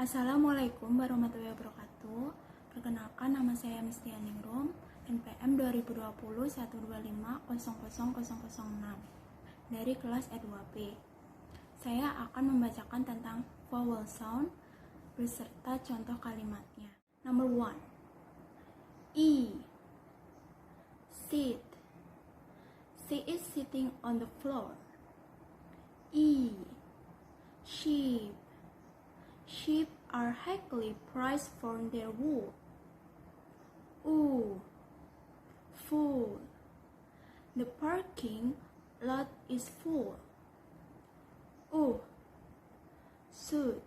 Assalamualaikum warahmatullahi wabarakatuh. Perkenalkan, nama saya Mistianingrum, NPM 202012500006 dari kelas E2B. Saya akan membacakan tentang vowel sound beserta contoh kalimatnya. Number 1. E. Sit. She is sitting on the floor. E. Sheep. Sheep are highly prized for their wool. Ooh, full. The parking lot is full. Oh, suit.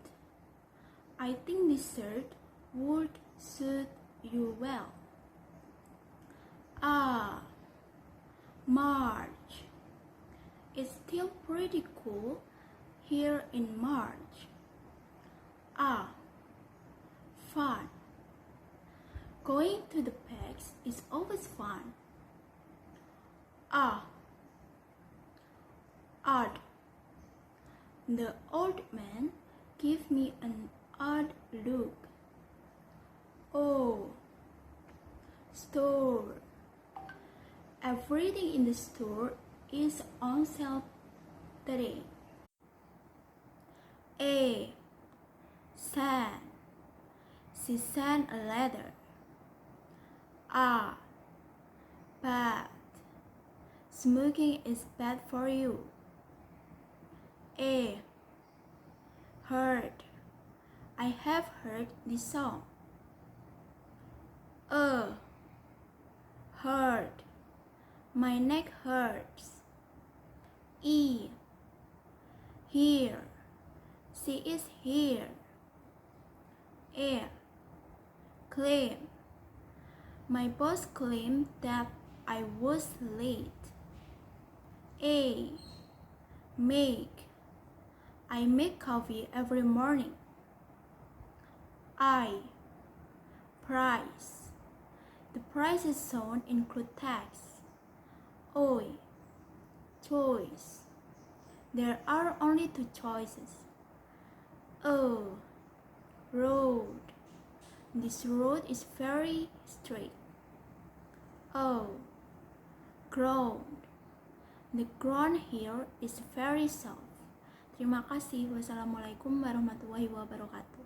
I think this shirt would suit you well. Ah, March. It's still pretty cool here in March. Ah, fun. Going to the parks is always fun. Ah, odd. The old man gave me an odd look. Oh, store. Everything in the store is on sale today. A. Send. She sent a letter. Ah, bad. Smoking is bad for you. A. Heard. I have heard this song. Hurt. My neck hurts. E. Here. She is here. A. Claim. My boss claimed that I was late. A. Make. I make coffee every morning. I. Price. The prices shown include tax. O. Choice. There are only two choices. O. Road. This road is very straight. O. Ground. The ground here is very soft. Terima kasih. Wassalamualaikum warahmatullahi wabarakatuh.